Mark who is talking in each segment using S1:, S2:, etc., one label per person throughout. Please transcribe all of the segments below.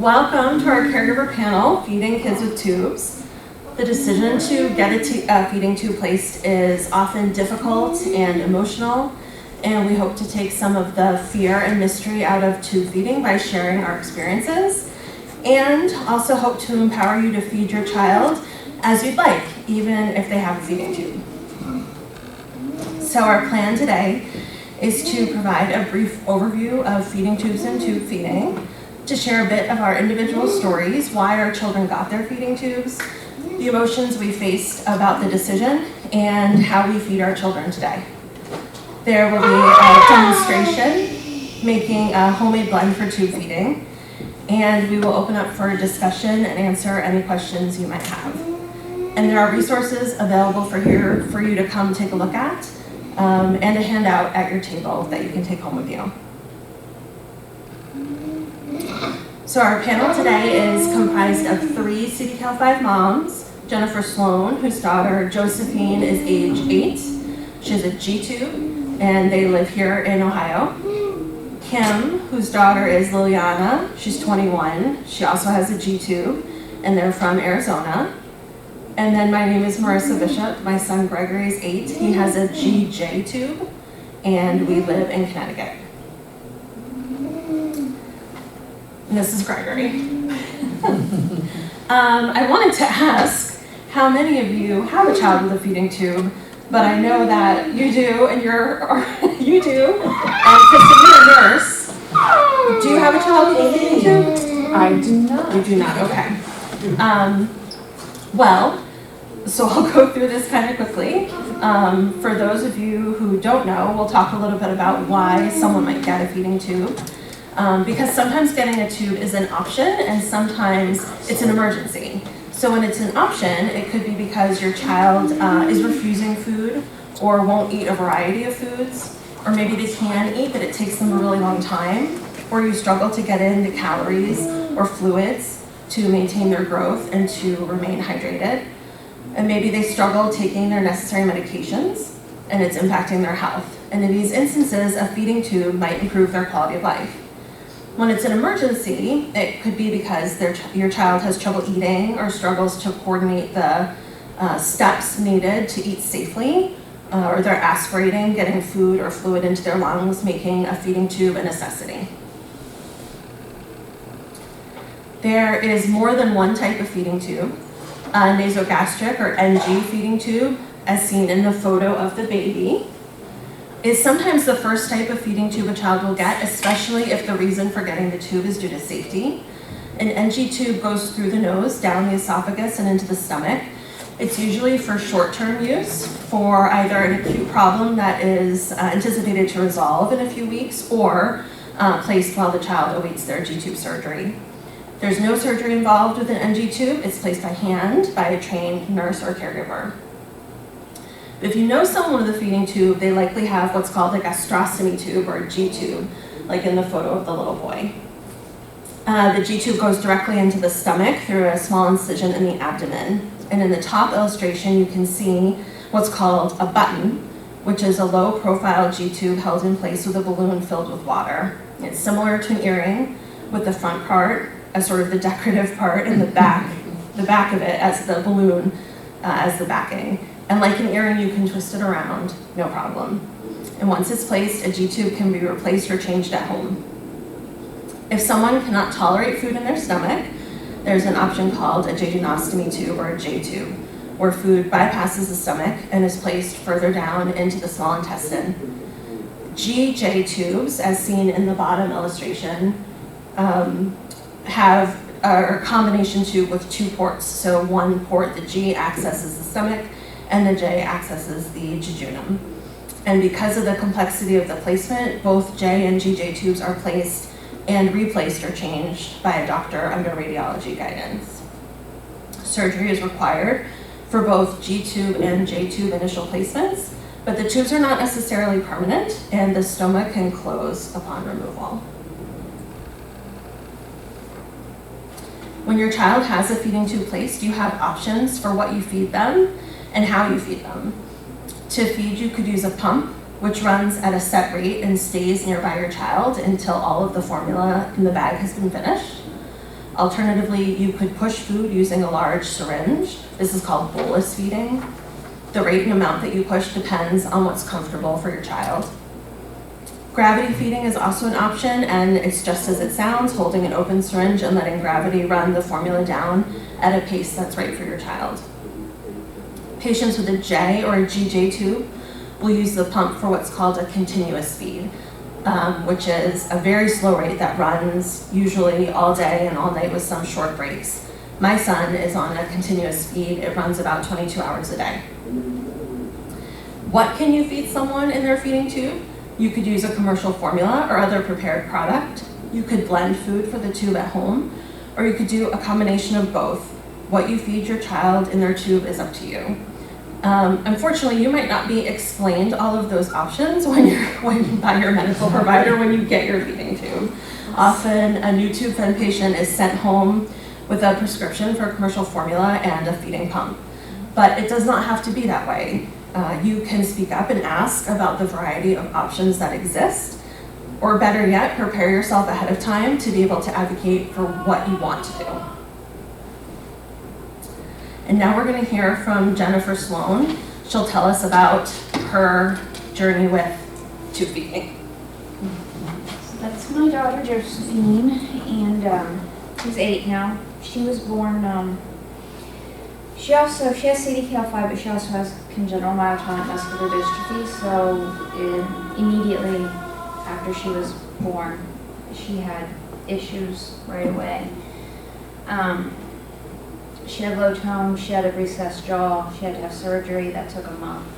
S1: Welcome to our caregiver panel, Feeding Kids with Tubes. The decision to get a feeding tube placed is often difficult and emotional, and we hope to take some of the fear and mystery out of tube feeding by sharing our experiences, and also hope to empower you to feed your child as you'd like, even if they have a feeding tube. So our plan today is to provide a brief overview of feeding tubes and tube feeding, to share a bit of our individual stories, why our children got their feeding tubes, the emotions we faced about the decision, and how we feed our children today. There will be a demonstration making a homemade blend for tube feeding, and we will open up for a discussion and answer any questions you might have. And there are resources available for you to come take a look at, and a handout at your table that you can take home with you. So our panel today is comprised of 3 CDCal 5 moms. Jennifer Sloan, whose daughter Josephine is age 8. She has a G-tube, and they live here in Ohio. Kim, whose daughter is Liliana, she's 21. She also has a G-tube, and they're from Arizona. And then my name is Marissa Bishop. My son Gregory is 8. He has a GJ tube, and we live in Connecticut. And this is Gregory. I wanted to ask how many of you have a child with a feeding tube, but I know that you do, and you do. And Kristen, you're a nurse. Do you have a child with a feeding tube?
S2: I do not.
S1: You do not, okay. Well, so I'll go through this kind of quickly. For those of you who don't know, we'll talk a little bit about why someone might get a feeding tube. Because sometimes getting a tube is an option and sometimes it's an emergency. So when it's an option, it could be because your child is refusing food or won't eat a variety of foods, or maybe they can eat but it takes them a really long time, or you struggle to get in the calories or fluids to maintain their growth and to remain hydrated. And maybe they struggle taking their necessary medications and it's impacting their health. And in these instances, a feeding tube might improve their quality of life. When it's an emergency, it could be because your child has trouble eating or struggles to coordinate the steps needed to eat safely, or they're aspirating, getting food or fluid into their lungs, making a feeding tube a necessity. There is more than one type of feeding tube. Nasogastric or NG feeding tube, as seen in the photo of the baby, is sometimes the first type of feeding tube a child will get, especially if the reason for getting the tube is due to safety. An NG tube goes through the nose, down the esophagus, and into the stomach. It's usually for short-term use for either an acute problem that is anticipated to resolve in a few weeks, or placed while the child awaits their G-tube surgery. There's no surgery involved with an NG tube. It's placed by hand by a trained nurse or caregiver. If you know someone with a feeding tube, they likely have what's called a gastrostomy tube or a G-tube, like in the photo of the little boy. The G-tube goes directly into the stomach through a small incision in the abdomen. And in the top illustration, you can see what's called a button, which is a low-profile G-tube held in place with a balloon filled with water. It's similar to an earring, with the front part as sort of the decorative part, and the back of it as the balloon as the backing. And like an earring, you can twist it around, no problem. And once it's placed, a G-tube can be replaced or changed at home. If someone cannot tolerate food in their stomach, there's an option called a jejunostomy tube or a J-tube, where food bypasses the stomach and is placed further down into the small intestine. GJ tubes, as seen in the bottom illustration, have a combination tube with 2 ports. So one port, the G, accesses the stomach, and the J accesses the jejunum. And because of the complexity of the placement, both J and GJ tubes are placed and replaced or changed by a doctor under radiology guidance. Surgery is required for both G-tube and J-tube initial placements, but the tubes are not necessarily permanent, and the stoma can close upon removal. When your child has a feeding tube placed, you have options for what you feed them and how you feed them. To feed, you could use a pump, which runs at a set rate and stays nearby your child until all of the formula in the bag has been finished. Alternatively, you could push food using a large syringe. This is called bolus feeding. The rate and amount that you push depends on what's comfortable for your child. Gravity feeding is also an option, and it's just as it sounds, holding an open syringe and letting gravity run the formula down at a pace that's right for your child. Patients with a J or a GJ tube will use the pump for what's called a continuous feed, which is a very slow rate that runs usually all day and all night with some short breaks. My son is on a continuous feed. It runs about 22 hours a day. What can you feed someone in their feeding tube? You could use a commercial formula or other prepared product. You could blend food for the tube at home, or you could do a combination of both. What you feed your child in their tube is up to you. Unfortunately, you might not be explained all of those options by your medical provider when you get your feeding tube. Often, a new tube-fed patient is sent home with a prescription for a commercial formula and a feeding pump. But it does not have to be that way. You can speak up and ask about the variety of options that exist, or better yet, prepare yourself ahead of time to be able to advocate for what you want to do. And now we're going to hear from Jennifer Sloan. She'll tell us about her journey with tube feeding.
S2: So that's my daughter Josephine, and she's 8 now. She was born. She has CDKL5, but she also has congenital myotonic muscular dystrophy. So immediately after she was born, she had issues right away. She had low tone, she had a recessed jaw, she had to have surgery. That took a month.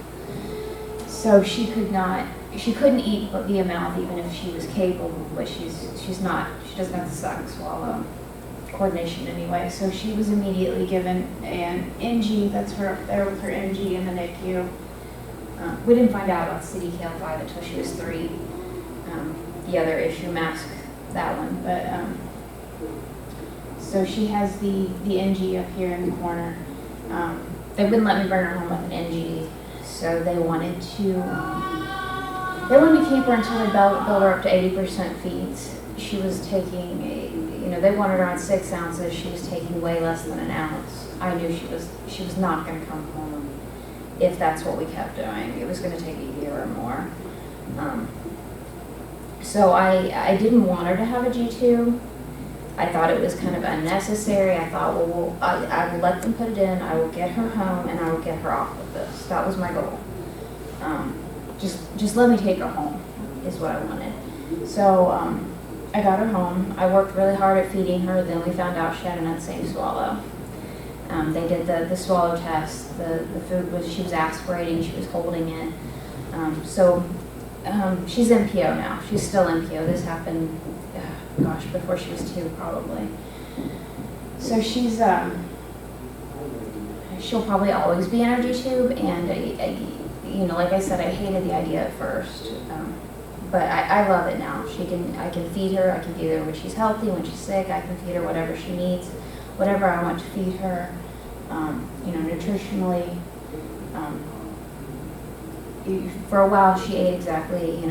S2: So she couldn't eat via mouth even if she was capable, but she doesn't have the suck, swallow coordination anyway. So she was immediately given an NG, that's her up there with her NG in the NICU. We didn't find out about CDKL5 until she was 3. The other issue masked that one, but so she has the NG up here in the corner. They wouldn't let me bring her home with an NG, so they wanted to keep her until they build her up to 80% feeds. She was taking they wanted her on 6 ounces. She was taking way less than an ounce. I knew she was not going to come home if that's what we kept doing. It was going to take a year or more. So I didn't want her to have a G2. I thought it was kind of unnecessary. I thought, well, I will let them put it in. I will get her home, and I will get her off of this. That was my goal. Just let me take her home is what I wanted. So I got her home. I worked really hard at feeding her. Then we found out she had an unsafe swallow. They did the swallow test. The food she was aspirating. She was holding it. She's NPO now. She's still NPO. This happened, before she was 2 probably. So she's she'll probably always be in her G-tube, and like I said, I hated the idea at first, but I love it now. I can feed her. I can feed her when she's healthy, when she's sick. I can feed her whatever she needs, whatever I want to feed her. Nutritionally. For a while, she ate exactly,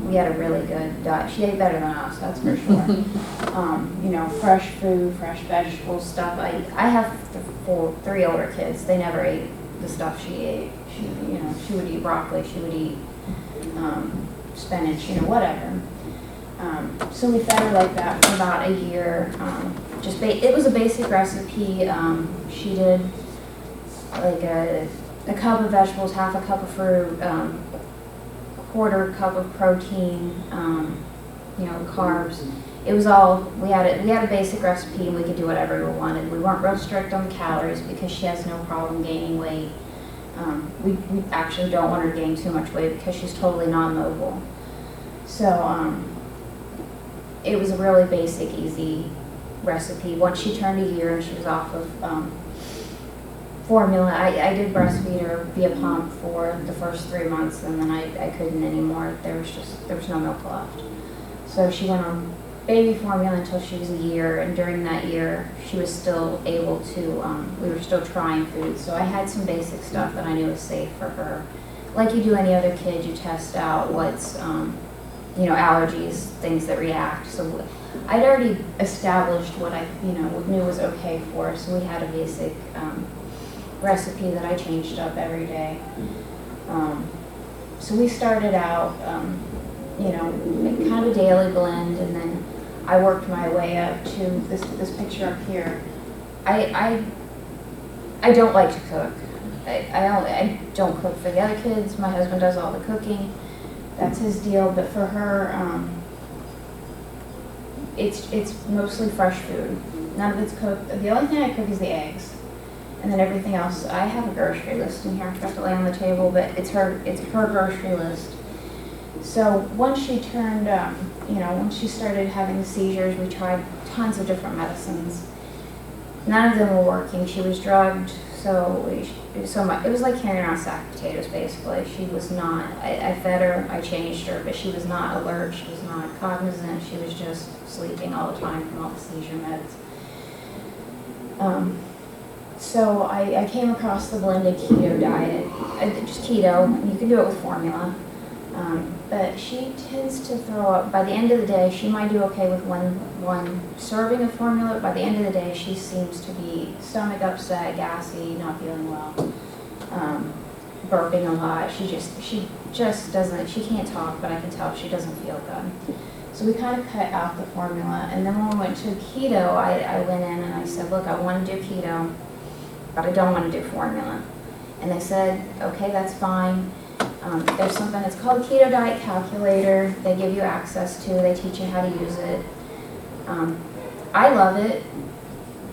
S2: we had a really good diet. She ate better than us, that's for sure. Fresh food, fresh vegetables, stuff. I have 3 older kids. They never ate the stuff she ate. She would eat broccoli. She would eat spinach, whatever. So we fed her like that for about a year. It was a basic recipe. She did like a cup of vegetables, half a cup of fruit, quarter cup of protein, carbs. It was all, we had a basic recipe, and we could do whatever we wanted. We weren't real strict on the calories because she has no problem gaining weight. We actually don't want her to gain too much weight because she's totally non-mobile. So it was a really basic, easy recipe. Once she turned a year and she was off of formula, I did breastfeed her via pump for the first 3 months, and then I couldn't anymore. There was no milk left. So she went on baby formula until she was a year, and during that year she was still able to, we were still trying food. So I had some basic stuff that I knew was safe for her. Like you do any other kid, you test out what's you know, allergies, things that react. So I'd already established what I, you know, knew was okay for her. So we had a basic recipe that I changed up every day. So we started out, you know, kind of a daily blend, and then I worked my way up to this picture up here. I don't like to cook. I don't cook for the other kids. My husband does all the cooking. That's his deal. But for her, it's mostly fresh food. None of it's cooked. The only thing I cook is the eggs, and then everything else. I have a grocery list in here. I forgot to lay on the table, but it's her grocery list. So once she turned, you know, once she started having the seizures, we tried tons of different medicines. None of them were working. She was drugged, so it was like carrying around a sack of potatoes, basically. She was not, I fed her, I changed her, but she was not alert, she was not cognizant, she was just sleeping all the time from all the seizure meds. So I came across the blended keto diet, just keto, and you can do it with formula. But she tends to throw up. By the end of the day, she might do okay with one serving of formula. By the end of the day, she seems to be stomach upset, gassy, not feeling well, burping a lot. She just doesn't, she can't talk, but I can tell she doesn't feel good. So we kind of cut out the formula. And then when we went to keto, I went in and I said, look, I want to do keto, but I don't want to do formula. And they said, okay, that's fine. There's something that's called a keto diet calculator. They give you access to. They teach you how to use it. I love it.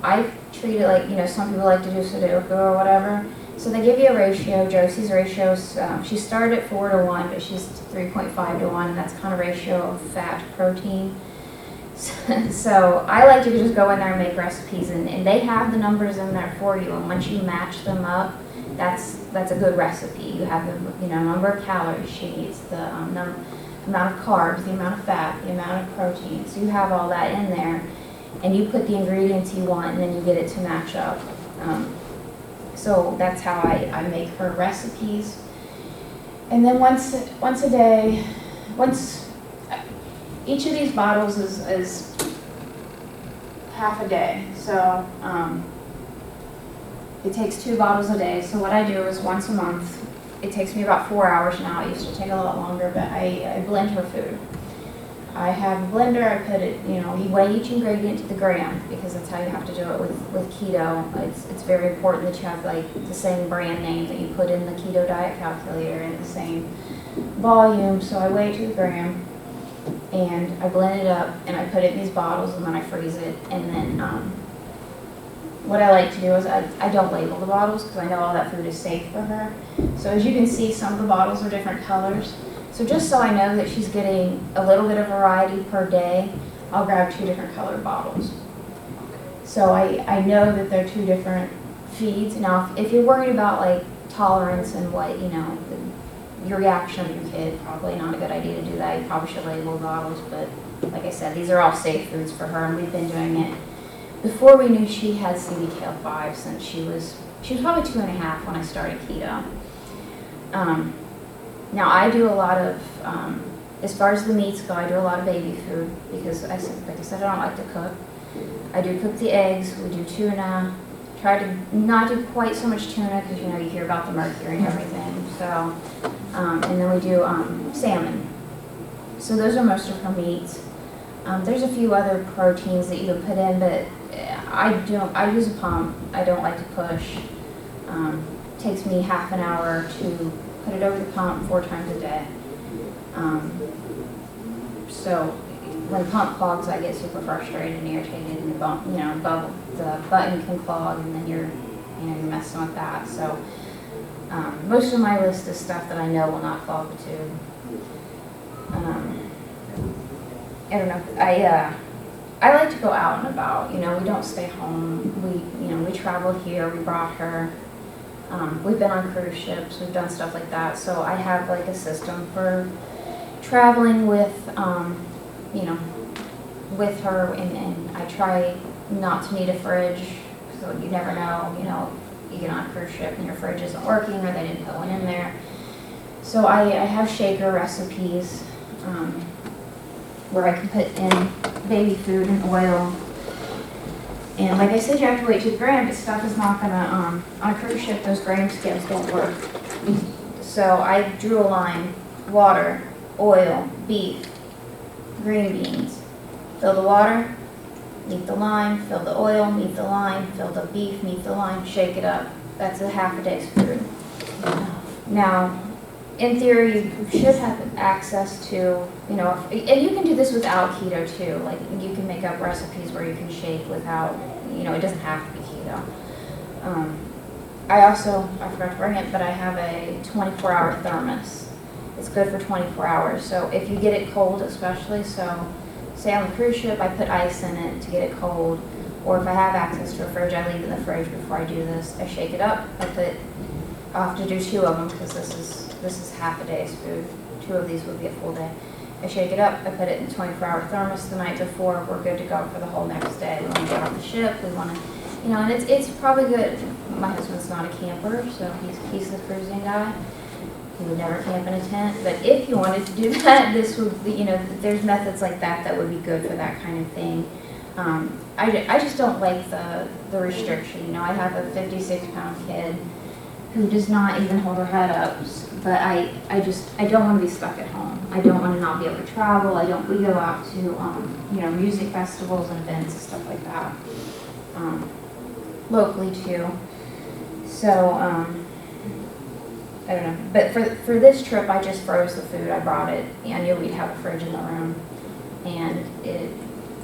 S2: I treat it like, you know, some people like to do Sudoku or whatever. So they give you a ratio. Josie's ratio, she started at 4 to 1, but she's 3.5 to 1, and that's kind of ratio of fat to protein. So I like to just go in there and make recipes, and they have the numbers in there for you. And once you match them up, that's a good recipe. You have the, you know, number of calories she needs, the amount of carbs, the amount of fat, the amount of protein. So you have all that in there, and you put the ingredients you want, and then you get it to match up. So that's how I make her recipes. And then once a day, each of these bottles is half a day. So it takes 2 bottles a day. So what I do is once a month. It takes me about 4 hours now. It used to take a lot longer, but I blend her food. I have a blender. I put it, you know, you weigh each ingredient to the gram, because that's how you have to do it with keto. It's very important that you have like the same brand name that you put in the keto diet calculator and the same volume. So I weigh it to the gram, and I blend it up, and I put it in these bottles, and then I freeze it. And then what I like to do is I don't label the bottles, because I know all that food is safe for her. So as you can see, some of the bottles are different colors. So just so I know that she's getting a little bit of variety per day, I'll grab 2 different colored bottles. So I know that they're 2 different feeds. Now, if you're worried about like tolerance and what, you know, your reaction of your kid, probably not a good idea to do that. You probably should label the bottles, but like I said, these are all safe foods for her, and we've been doing it before we knew she had CBKL5 since she was probably 2.5 when I started keto. Now I do a lot of, as far as the meats go, I do a lot of baby food, because like I said, I don't like to cook. I do cook the eggs, we do tuna, try to not do quite so much tuna, because you know, you hear about the mercury and everything, so, and then we do salmon. So those are most of her meats. There's a few other proteins that you can put in, but I use a pump. I don't like to push. Takes me half an hour to put it over the pump 4 times a day. So when the pump clogs, I get super frustrated and irritated, and the button can clog, and then you're messing with that. So most of my list is stuff that I know will not clog the tube. I don't know. I like to go out and about. You know, we don't stay home. We traveled here. We brought her. We've been on cruise ships. We've done stuff like that. So I have like a system for traveling with, with her, and I try not to need a fridge. So you never know. You know, you get on a cruise ship and your fridge isn't working, or they didn't put one in there. So I have shaker recipes. where I can put in baby food and oil. And like I said, you have to wait to the gram, but stuff is not gonna, on a cruise ship, those gram scales don't work. So I drew a line, water, oil, beef, green beans. Fill the water, meet the line, fill the oil, meet the line, fill the beef, meet the line, shake it up. That's a half a day's food. Now, in theory, you should have access to, you know, and you can do this without keto too. Like, you can make up recipes where you can shake without, you know, it doesn't have to be keto. I forgot to bring it, but I have a 24-hour thermos. It's good for 24 hours. So if you get it cold especially, so say on the cruise ship, I put ice in it to get it cold. Or if I have access to a fridge, I leave it in the fridge before I do this. I shake it up. I'll have to do 2 of them because this is half a day's food. 2 of these would be a full day. I shake it up, I put it in a 24-hour thermos the night before. We're good to go for the whole next day. We want to get on the ship, we want to, you know, and it's probably good. My husband's not a camper, so he's the cruising guy. He would never camp in a tent, but if you wanted to do that, this would be, you know, there's methods like that would be good for that kind of thing. I just don't like the restriction. You know, I have a 56-pound kid who does not even hold her head up, but I don't want to be stuck at home. I don't want to not be able to travel. We go out to, you know, music festivals and events and stuff like that, locally too. So, I don't know. But for this trip, I just froze the food. I brought it. I knew we'd have a fridge in the room, and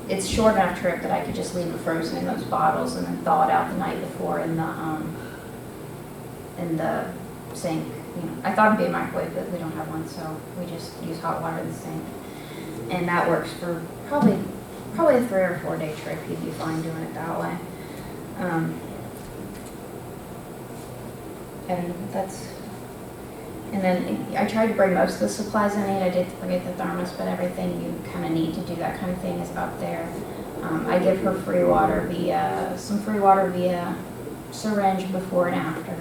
S2: it's short enough trip that I could just leave it frozen in those bottles and then thaw it out the night before in the sink. You know, I thought it'd be a microwave, but we don't have one, so we just use hot water in the sink, and that works for probably a 3 or 4 day trip. You'd be fine doing it that way. And that's. And then I tried to bring most of the supplies I need. I did forget the thermos, but everything you kind of need to do that kind of thing is up there. I give her free water via syringe before and after.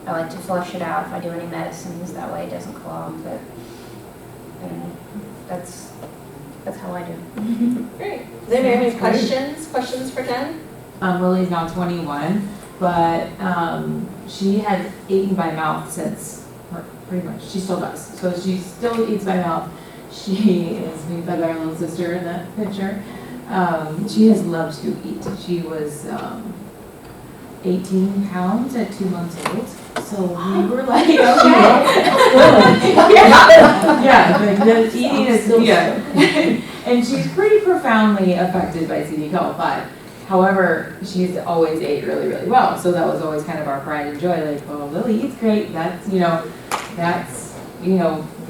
S2: I like to flush it out if I do any medicines, that way it doesn't clog, but I don't know. That's how I do.
S1: Great. Does anybody have any questions for Jen?
S3: Lily's now 21, but she has eaten by mouth since, pretty much, she still does. So she still eats by mouth. She is being fed by her little sister in that picture. She has loved to eat. She was 18 pounds at 2 months old. So we were like, okay. Yeah, the eating is, yeah. And she's pretty profoundly affected by CDKL5. However, she's always ate really, really well. So that was always kind of our pride and joy. Like, oh, Lily eats great. We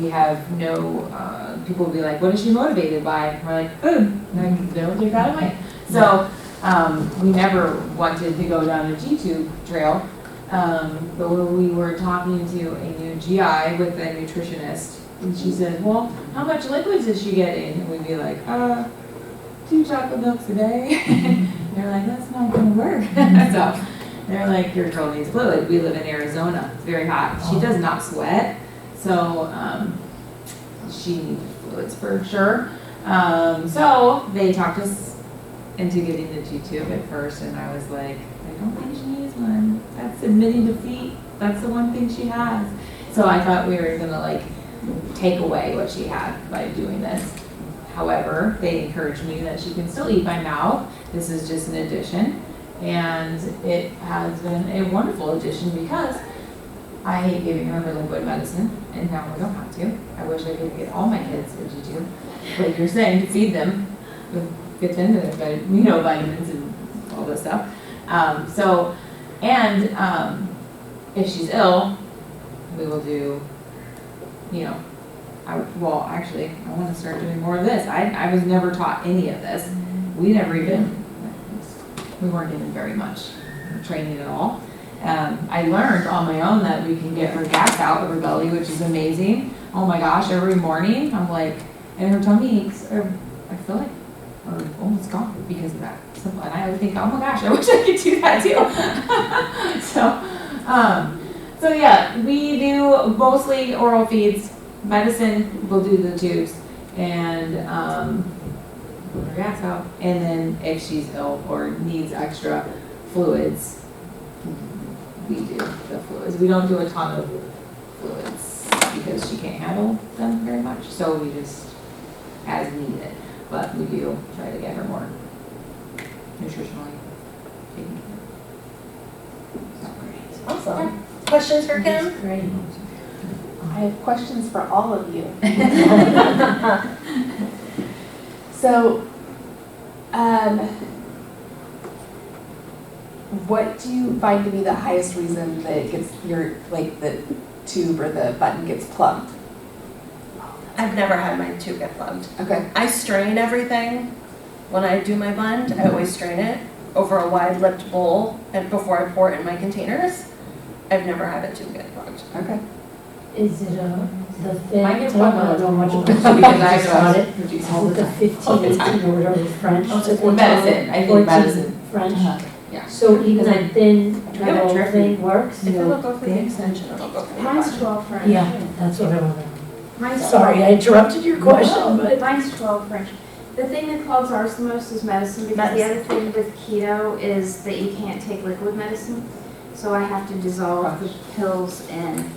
S3: have no, people will be like, what is she motivated by? We're like, food. And they'll take that away. So we never wanted to go down a G-tube trail. But when we were talking to a new GI with a nutritionist, and she said, well, how much liquids is she getting? And we'd be like, 2 chocolate milks a day. They're like, that's not going to work. So they're like, your girl needs fluid. We live in Arizona. It's very hot. She does not sweat. So she needs fluids for sure. So they talked us into getting the G-tube at first, and I was like, I don't think she needs one. That's admitting defeat. That's the one thing she has. So I thought we were going to like take away what she had by doing this. However, they encouraged me that she can still eat by mouth. This is just an addition, and it has been a wonderful addition because I hate giving her liquid medicine, and now we don't have to. I wish I could get all my kids a G-tube, like you're saying, to feed them with vitamins and all this stuff. If she's ill, we will do, I want to start doing more of this. I was never taught any of this. We weren't given very much training at all. I learned on my own that we can get her gas out of her belly, which is amazing. Oh my gosh, every morning I'm like, and her tummy aches are almost gone because of that. And I would think, oh my gosh, I wish I could do that too. So yeah, we do mostly oral feeds. medicine, we'll do the tubes, and, let her gas out. And then if she's ill or needs extra fluids, we do the fluids. We don't do a ton of fluids because she can't handle them very much, so we just as needed. But we do try to get her more nutritionally taken care of.
S1: Awesome. Questions for Kim?
S2: Great.
S4: I have questions for all of you. So, what do you find to be the highest reason that it gets the tube or the button gets plugged?
S1: I've never had my tube get plugged.
S4: Okay.
S1: I strain everything. When I do my blend, I always strain it over a wide-lipped bowl and before I pour it in my containers. I've never had a tube get plugged.
S4: Okay.
S5: Is it the thin?
S3: Mine gets
S5: I don't
S3: plugged
S5: know much about
S3: because
S5: it.
S3: I
S5: Just got it.
S3: produce
S5: Is it the 15, 18 or whatever the French?
S3: Oh, it's
S5: that they
S3: medicine.
S5: call it?
S3: I think
S5: 14
S3: medicine.
S5: French.
S3: Yeah.
S5: So even that thin
S1: Yeah,
S5: metal
S1: terrific.
S5: thing works?
S1: If it'll go for the extension, it'll go for the
S2: Mine's
S1: button.
S2: 12 French.
S5: Yeah, that's what I wanted.
S2: Mine's
S5: Sorry, I interrupted your question, but.
S2: Mine's 12 French. The thing that clogs ours the most is medicine, because the other thing with keto is that you can't take liquid medicine. So I have to dissolve the pills in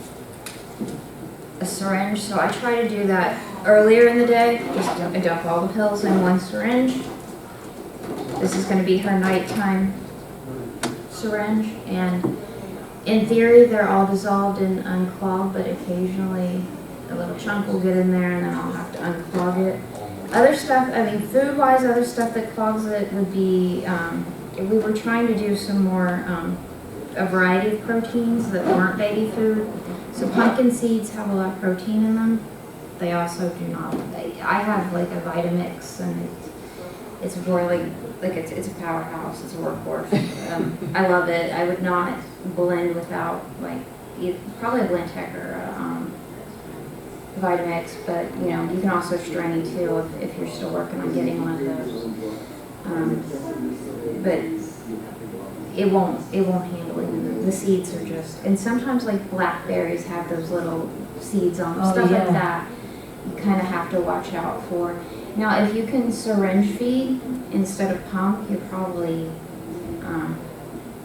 S2: a syringe. So I try to do that earlier in the day. I dump all the pills in one syringe. This is going to be her nighttime syringe. And in theory, they're all dissolved and unclogged, but occasionally a little chunk will get in there and then I'll have to unclog it. Other stuff, I mean, food-wise, other stuff that clogs it would be, we were trying to do some more, a variety of proteins that weren't baby food. So pumpkin seeds have a lot of protein in them. They also do not, I have like a Vitamix and it's really, like it's a powerhouse, it's a workhorse. I love it. I would not blend without like, probably a Blendtec or a, Vitamix, but you know, you can also strain too if you're still working on getting one of those. But it won't handle it. The seeds are just, and sometimes like blackberries have those little seeds on them,
S5: Oh,
S2: stuff
S5: yeah.
S2: like that. You kind of have to watch out for. Now, if you can syringe feed instead of pump, you're probably,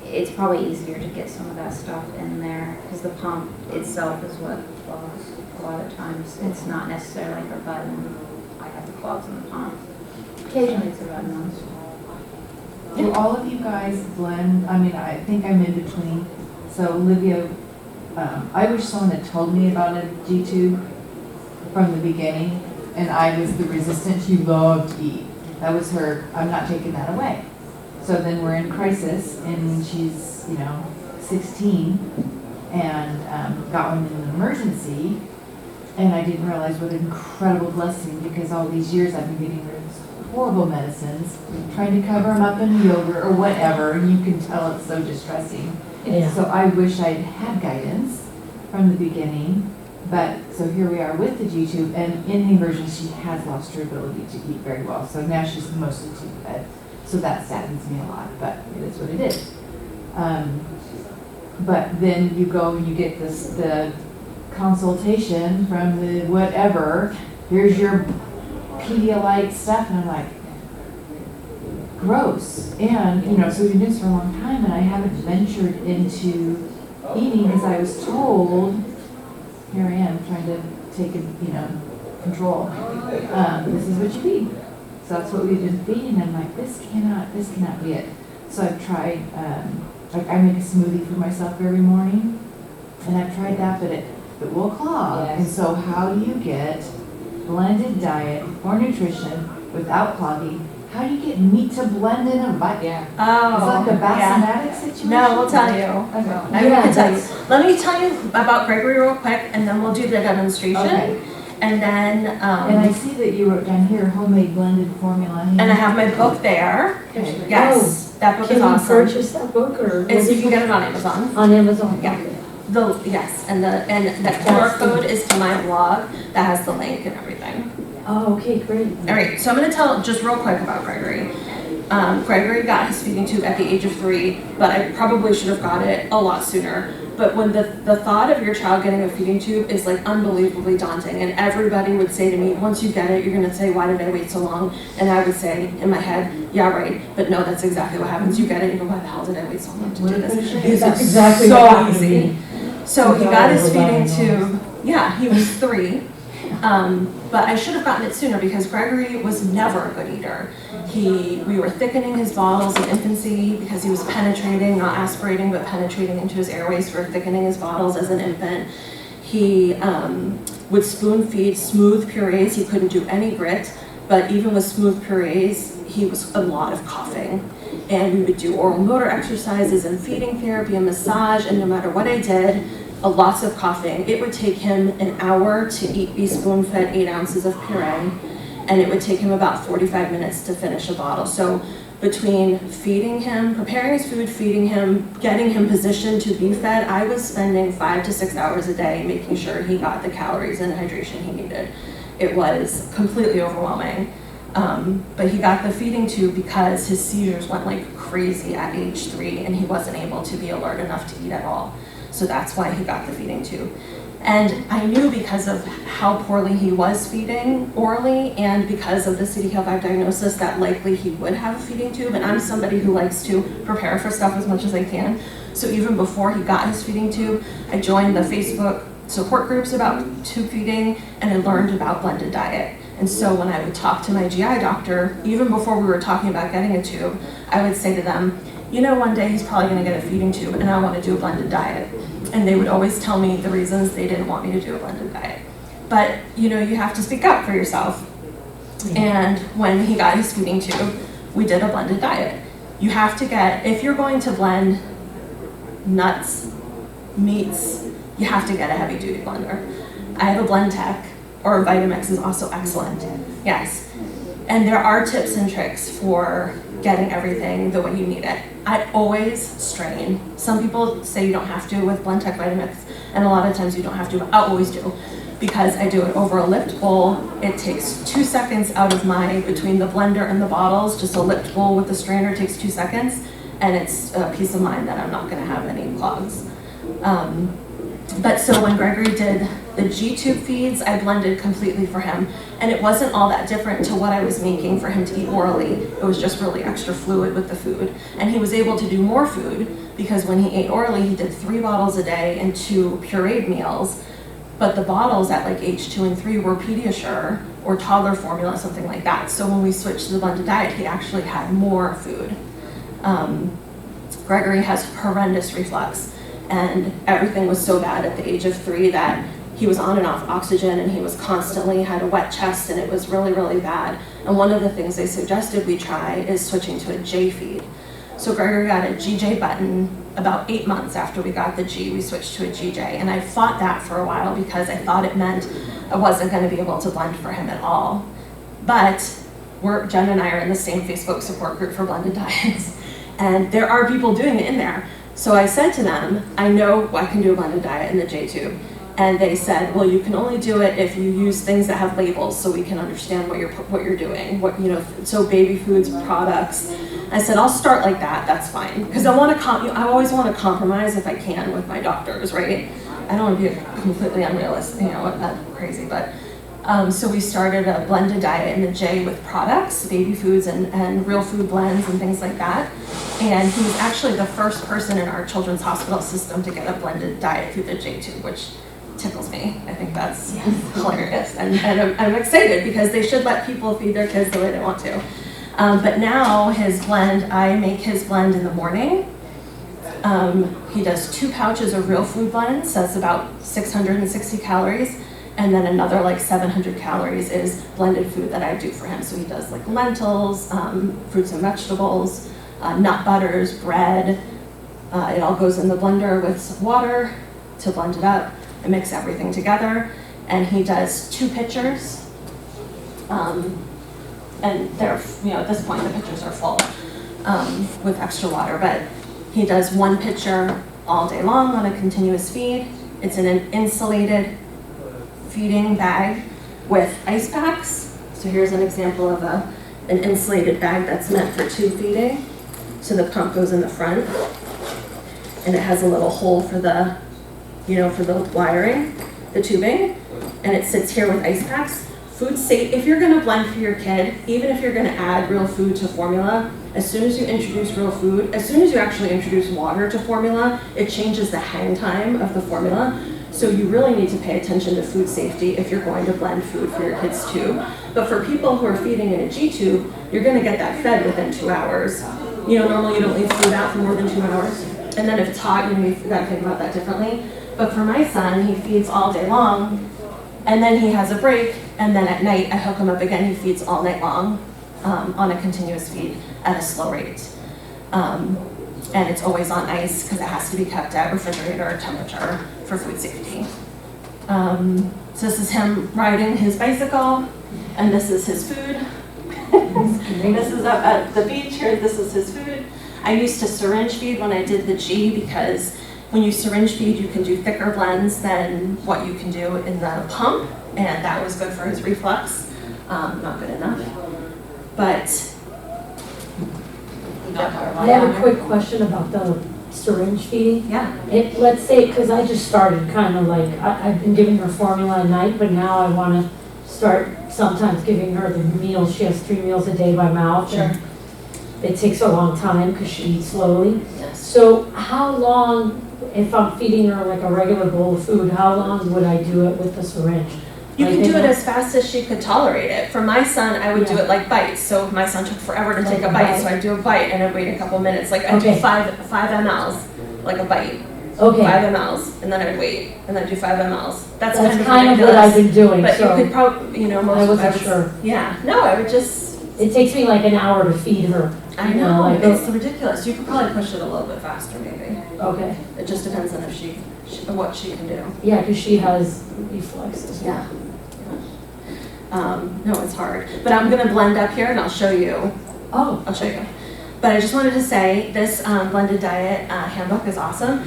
S2: it's probably easier to get some of that stuff in there because the pump itself is what clogs. A lot of times, it's not necessarily like a button. I have the clogs in the pump. Occasionally, it's a button on.
S6: Do all of you guys blend? I mean, I think I'm in between. So Olivia, I wish someone had told me about a G-tube from the beginning, and I was the resistant. She loved to eat. That was her, I'm not taking that away. So then we're in crisis, and she's, 16, and got one in an emergency. And I didn't realize what an incredible blessing, because all these years I've been getting rid of these horrible medicines, trying to cover them up in yogurt or whatever, and you can tell it's so distressing.
S5: Yeah.
S6: So I wish I'd had guidance from the beginning, but so here we are with the G-tube, and in the emergency she has lost her ability to eat very well. So now she's mostly tube fed. So that saddens me a lot, but it is what it is. But then you go and you get the consultation from the whatever, here's your Pedialyte stuff, and I'm like, gross. And, so we've been doing this for a long time, and I haven't ventured into eating as I was told. Here I am trying to take, control. This is what you eat. So that's what we've been feeding them. Like, this cannot be it. So I've tried, I make a smoothie for myself every morning, and I've tried that, but it will clog.
S3: Yes.
S6: And so how do you get blended diet for nutrition without clogging? How do you get meat to blend in a bite?
S3: Yeah.
S1: Oh,
S6: It's like a
S1: yeah.
S6: basmatic situation?
S1: No, we'll tell you.
S6: Okay.
S1: I can tell you. Let me tell you about Gregory real quick, and then we'll do the demonstration.
S6: Okay.
S1: And then,
S6: And I see that you wrote down here, homemade blended formula.
S1: and I have my book there.
S6: Okay.
S1: Yes, that book is
S5: Can we
S1: awesome.
S5: purchase that book or?
S1: You can get it on Amazon.
S5: On Amazon?
S1: Yeah. Yes, and the QR code is to my blog that has the link and everything.
S5: Oh, okay, great.
S1: All right, so I'm going to tell just real quick about Gregory. Gregory got his feeding tube at the age of 3, but I probably should have got it a lot sooner. But when the thought of your child getting a feeding tube is like unbelievably daunting, and everybody would say to me, once you get it, you're gonna say, why did I wait so long? And I would say in my head, yeah, right, but no, that's exactly what happens. You get it, you go, why the hell did I wait so long to do this? Because
S5: That's
S1: it's
S5: exactly
S1: so
S5: what happened to
S1: easy.
S5: me.
S1: So he got his feeding
S5: Overwhelming.
S1: tube, yeah, he was 3. But I should have gotten it sooner because Gregory was never a good eater. We were thickening his bottles in infancy because he was penetrating, not aspirating, but penetrating into his airways. We were thickening his bottles as an infant. He would spoon feed smooth purees. He couldn't do any grit, but even with smooth purees, he was a lot of coughing. And we would do oral motor exercises and feeding therapy and massage, and no matter what I did, lots of coughing. It would take him an hour to be spoon-fed 8 ounces of puree, and it would take him about 45 minutes to finish a bottle. So between feeding him, preparing his food, feeding him, getting him positioned to be fed, I was spending 5 to 6 hours a day making sure he got the calories and hydration he needed. It was completely overwhelming. But he got the feeding tube because his seizures went like crazy at age 3, and he wasn't able to be alert enough to eat at all. So that's why he got the feeding tube. And I knew because of how poorly he was feeding orally and because of the CDKL5 diagnosis that likely he would have a feeding tube. And I'm somebody who likes to prepare for stuff as much as I can. So even before he got his feeding tube, I joined the Facebook support groups about tube feeding, and I learned about blended diet. And so when I would talk to my GI doctor, even before we were talking about getting a tube, I would say to them, you know, one day he's probably gonna get a feeding tube and I wanna do a blended diet. And they would always tell me the reasons they didn't want me to do a blended diet. But, you know, you have to speak up for yourself. And when he got his feeding tube, we did a blended diet. You have to get, if you're going to blend nuts, meats, you have to get a heavy duty blender. I have a Blend Tech, or Vitamix is also excellent, yes. And there are tips and tricks for getting everything the way you need it. I always strain. Some people say you don't have to with Blend Tech Vitamix, and a lot of times you don't have to, but I always do. Because I do it over a lipped bowl. It takes 2 seconds out of between the blender and the bottles. Just a lipped bowl with the strainer takes 2 seconds, and it's a peace of mind that I'm not gonna have any clogs. But so when Gregory did the G-tube feeds, I blended completely for him. And it wasn't all that different to what I was making for him to eat orally. It was just really extra fluid with the food. And he was able to do more food because when he ate orally, he did 3 bottles a day and 2 pureed meals. But the bottles at like age 2 and 3 were Pediasure or toddler formula, something like that. So when we switched to the blended diet, he actually had more food. Gregory has horrendous reflux, and everything was so bad at the age of 3 that he was on and off oxygen, and he was constantly had a wet chest, and it was really, really bad. And one of the things they suggested we try is switching to a J feed. So Gregory got a GJ button about 8 months after we got the G, we switched to a GJ. And I fought that for a while because I thought it meant I wasn't gonna be able to blend for him at all. But Jen and I are in the same Facebook support group for blended diets. And there are people doing it in there. So I said to them, I know I can do a blended diet in the J-tube. And they said, well, you can only do it if you use things that have labels so we can understand what you're doing. So baby foods, products. I said, I'll start like that, that's fine. Because I always want to compromise if I can with my doctors, right? I don't want to be completely unrealistic, crazy, but so we started a blended diet in the J with products, baby foods and real food blends and things like that. And he was actually the first person in our children's hospital system to get a blended diet through the J-tube, which tickles me. I think that's hilarious. And I'm excited because they should let people feed their kids the way they want to. But now his blend, I make his blend in the morning. He does 2 pouches of real food blends, so that's about 660 calories. And then another like 700 calories is blended food that I do for him. So he does like lentils, fruits and vegetables, nut butters, bread. It all goes in the blender with some water to blend it up. I mix everything together. And he does 2 pitchers. And they're, at this point the pitchers are full with extra water. But he does 1 pitcher all day long on a continuous feed. It's in an insulated feeding bag with ice packs. So here's an example of an insulated bag that's meant for tube feeding. So the pump goes in the front, and it has a little hole for the for the wiring, the tubing, and it sits here with ice packs. Food safe, if you're gonna blend for your kid, even if you're gonna add real food to formula, as soon as you introduce real food, as soon as you actually introduce water to formula, it changes the hang time of the formula. So you really need to pay attention to food safety if you're going to blend food for your kids too. But for people who are feeding in a G-tube, you're gonna get that fed within 2 hours. Normally you don't leave food out for more than 2 hours. And then if it's hot, you've gotta think about that differently. But for my son, he feeds all day long, and then he has a break, and then at night I hook him up again, he feeds all night long on a continuous feed at a slow rate. And it's always on ice because it has to be kept at refrigerator temperature for food safety. So this is him riding his bicycle, and this is his food. This is up at the beach here, this is his food. I used to syringe feed when I did the G because when you syringe feed, you can do thicker blends than what you can do in the pump, and that was good for his reflux. Not good enough, but.
S5: I have a quick question about the syringe feeding.
S1: Yeah.
S5: Let's say, because I just started kind of like, I've been giving her formula at night, but now I want to start sometimes giving her the meals. She has 3 meals a day by mouth.
S1: Sure.
S5: And it takes a long time because she eats slowly.
S1: Yes.
S5: So how long, if I'm feeding her like a regular bowl of food, how long would I do it with the syringe?
S1: You
S5: Like
S1: can do
S5: they
S1: it
S5: don't-
S1: as fast as she could tolerate it. For my son, I would do
S5: Yeah.
S1: it like bites. So my son took forever to take
S5: Like
S1: a
S5: a
S1: bite,
S5: bite.
S1: so I'd do a bite and I'd wait a couple minutes. Like I'd do
S5: Okay.
S1: 5 mLs, like a bite.
S5: Okay,
S1: 5 mLs, and then I'd wait, and then do 5 mLs. That's
S5: that's
S1: kind
S5: kind
S1: of
S5: of what I've
S1: ridiculous.
S5: been doing,
S1: But you
S5: so
S1: could probably, most.
S5: I wasn't
S1: would-
S5: sure.
S1: Yeah, no, I would just,
S5: It takes me like an hour to feed her.
S1: I
S5: you
S1: know,
S5: like,
S1: it's ridiculous. You could probably push it a little bit faster maybe.
S5: Okay,
S1: It just depends on if what she can do.
S5: yeah, because she has reflexes.
S1: Yeah. No, it's hard. But I'm gonna blend up here and I'll show you.
S5: Oh,
S1: I'll show you. But I just wanted to say, this blended diet handbook is awesome.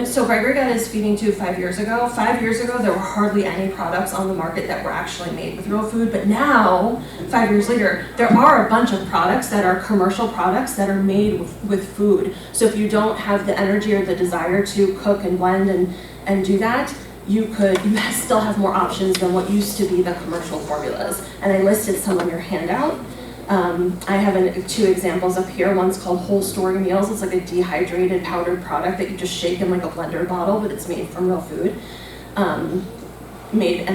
S1: So Gregory got his feeding tube 5 years ago. 5 years ago, there were hardly any products on the market that were actually made with real food. But now, 5 years later, there are a bunch of products that are commercial products that are made with food. So if you don't have the energy or the desire to cook and blend and do that, you still have more options than what used to be the commercial formulas. And I listed some on your handout. I have 2 examples up here. One's called Whole Story Meals. It's like a dehydrated powdered product that you just shake in like a blender bottle, but it's made from real food. And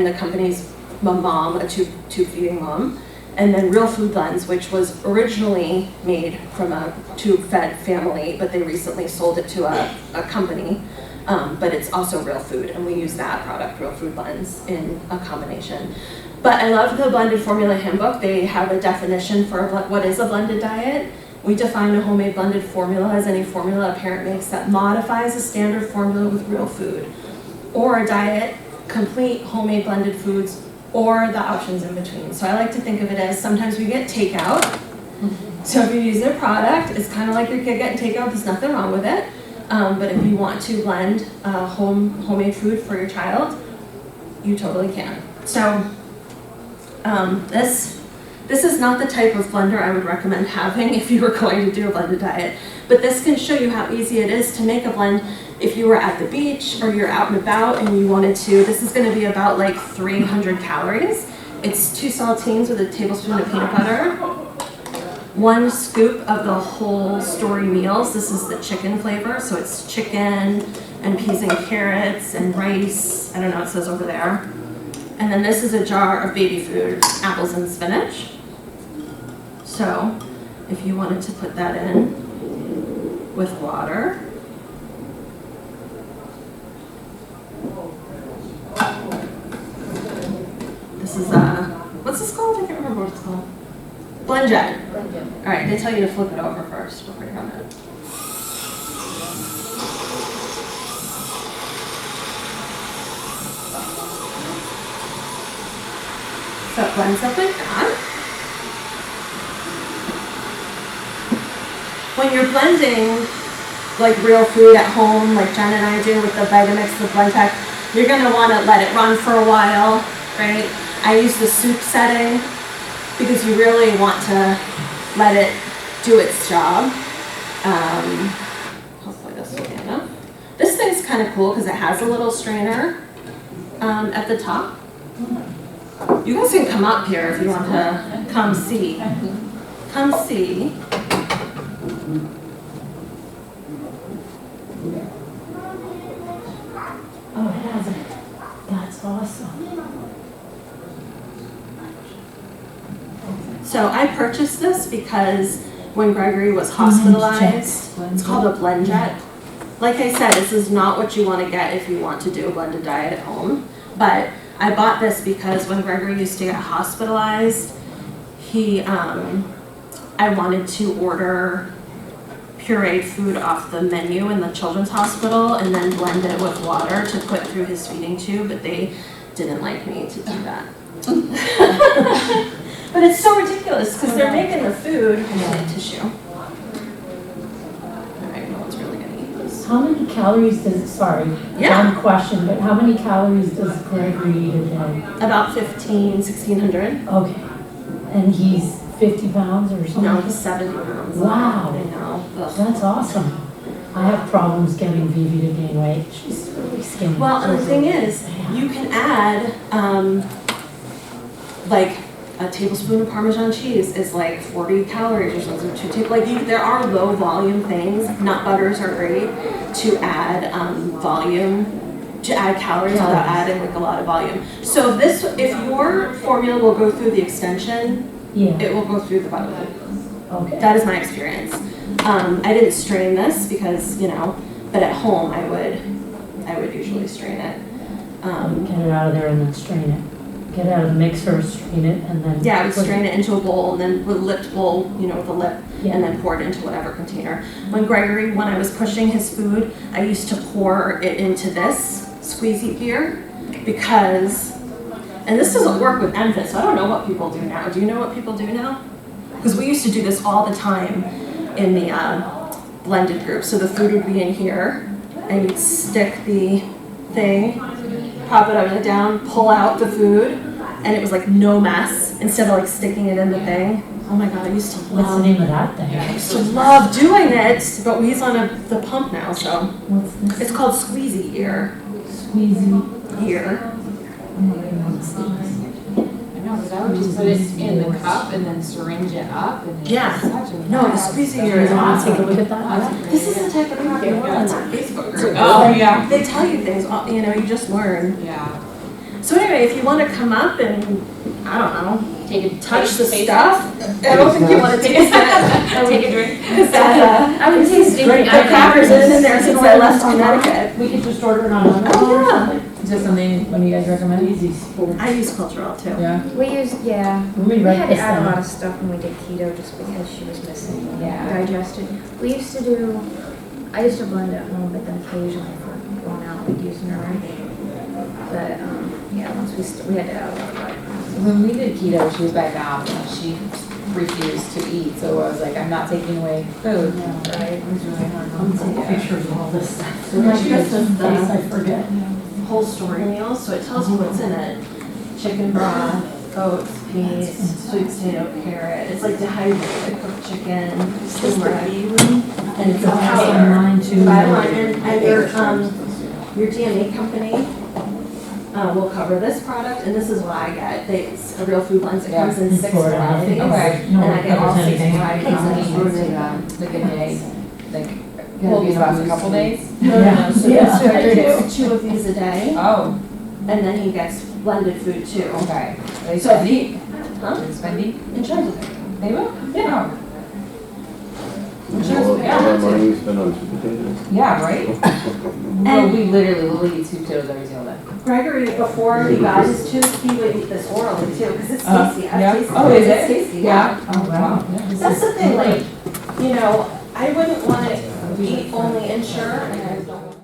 S1: the company's mom, a tube feeding mom. And then Real Food Blends, which was originally made from a tube fed family, but they recently sold it to a company. But it's also real food, and we use that product, Real Food Blends, in a combination. But I love the blended formula handbook. They have a definition for what is a blended diet. We define a homemade blended formula as any formula a parent makes that modifies a standard formula with real food, or a diet, complete homemade blended foods, or the options in between. So I like to think of it as sometimes we get takeout. So if you use their product, it's kind of like your kid getting takeout. There's nothing wrong with it. But if you want to blend homemade food for your child, you totally can. So this is not the type of blender I would recommend having if you were going to do a blended diet. But this can show you how easy it is to make a blend if you were at the beach or you're out and about and you wanted to. This is going to be about like 300 calories. It's 2 saltines with a tablespoon of peanut butter. 1 scoop of the Whole Story Meals. This is the chicken flavor, so it's chicken and peas and carrots and rice. I don't know, it says over there. And then this is a jar of baby food, apples and spinach. So if you wanted to put that in with water. This is what's this called? I can't remember what it's called. Blend jet. All right, they tell you to flip it over first before you run it. So it blends up like that. When you're blending like real food at home, like Jen and I do with the Vitamix, the Blendtec, you're gonna wanna let it run for a while, right? I use the soup setting because you really want to let it do its job. Hopefully this will be enough. This thing's kind kind of cool because it has a little strainer at the top. You guys can come up here if you want to come see. Come see.
S5: Oh, it has it. That's awesome.
S1: So I purchased this because when Gregory was hospitalized, it's called a blend jet. Like I said, this is not what you want to get if you want to do a blended diet at home. But I bought this because when Gregory used to get hospitalized, I wanted to order pureed food off the menu in the children's hospital and then blend it with water to put through his feeding tube, but they didn't like me to do that. But it's so ridiculous because they're making the food and tissue. All right, no one's really gonna eat this.
S5: How many calories does, sorry,
S1: Yeah.
S5: one question, but how many calories does Gregory eat a day?
S1: About 1,600.
S5: Okay. And he's 50 pounds or something?
S1: No, he's 70 pounds.
S5: Wow.
S1: I know. Ugh.
S5: That's awesome. I have problems getting Vivi to gain weight. She's really skinny.
S1: Well, and the thing is, you can add, like, a tablespoon of Parmesan cheese is like 40 calories or something. There are low volume things. Nut butters are great to add volume, to add calories without adding like a lot of volume. So this, if your formula will go through the extension,
S5: Yeah,
S1: it will go through the bottom.
S5: okay.
S1: That is my experience. I didn't strain this because, but at home I would usually strain it.
S5: Get it out of there and then strain it. Get it out of the mixer, strain it, and then.
S1: Yeah, I would strain it into a bowl and then with a lipped bowl, with a lip,
S5: Yeah.
S1: and then pour it into whatever container. When I was pushing his food, I used to pour it into this squeezy here because, and this doesn't work with infants, so I don't know what people do now. Do you know what people do now? Because we used to do this all the time in the blended group. So the food would be in here, and you'd stick the thing, pop it upside down, pull out the food, and it was like no mess instead of like sticking it in the thing. Oh my God, I used to
S5: What's the
S1: love,
S5: name of that thing?
S1: I used to love doing it, but he's on the pump now, so.
S5: What's this?
S1: It's called squeezy ear.
S5: Squeezy.
S1: Ear.
S3: No, because I would just put it in the cup and then syringe it up and it's
S1: Yeah.
S3: such a.
S1: No, the squeezy ear is
S5: Take a
S1: awesome.
S5: look at that.
S1: This is the type of crap you learn on that Facebook group.
S3: Oh, yeah.
S1: They tell you things, you just learn.
S3: Yeah.
S1: So anyway, if you want to come up and, I don't know,
S3: Take a
S1: touch the
S3: taste
S1: stuff, I don't think you want to taste it.
S3: Take a drink.
S1: Because that,
S2: I would taste it.
S5: Great.
S1: the cracker's been in there since I left Connecticut.
S5: We could just order it on Amazon
S1: Oh,
S5: or
S1: yeah.
S5: something.
S3: Is that something, one of you guys recommend?
S5: Easy sports.
S1: I use Cultural too.
S3: Yeah.
S2: We used, yeah,
S5: Let me
S2: we
S5: write
S2: had to
S5: this
S2: add a lot
S5: down.
S2: of stuff when we did keto just because she was missing
S3: Yeah.
S2: digested. We used to do, I used to blend at home, but then occasionally if we're going out, we'd use Nourish. But, yeah, once we had to add a lot of it.
S3: When we did keto, she was back out and she refused to eat, so I was like, I'm not taking away food. Right? It was really hard.
S5: I'm
S3: on
S5: taking
S3: her.
S5: pictures of all this stuff.
S1: So like this is
S5: In case I
S1: the
S5: forget.
S1: whole story meal, so it tells you what's in it. Chicken broth, oats, peas, sweet potato, carrot. It's like dehydrated cooked chicken, turmeric, and it's a
S5: I'll have
S1: powder.
S5: mine too.
S1: Buy mine, and your DMA company will cover this product, and this is what I get. It's a real food blend. It comes in 6
S5: Florida.
S1: varieties.
S3: Okay.
S1: And I get all 6
S5: anything.
S1: varieties.
S3: How many
S1: and
S3: days
S1: it's
S3: did, like a day, like,
S1: Well,
S3: gonna be about a couple days?
S1: No, so
S5: Yeah.
S1: this guy gets 2 of these a day,
S3: Oh,
S1: and then he gets blended food too.
S3: okay. Are they
S1: So if
S3: spendy?
S1: he,
S3: Are they spendy?
S1: insurance.
S3: They will?
S1: Yeah.
S7: Well, how much money you spend on sweet potatoes?
S3: Yeah, right? Well, we literally will eat 2 potatoes every single day.
S1: Gregory, before he got his tooth, he would eat this orally too, because it's tasty.
S3: Yeah.
S1: I've tasted
S3: Oh,
S1: it.
S3: is
S1: It's
S3: it?
S1: tasty, yeah.
S3: Oh, wow.
S1: That's the thing, like, I wouldn't want to eat only Ensure, and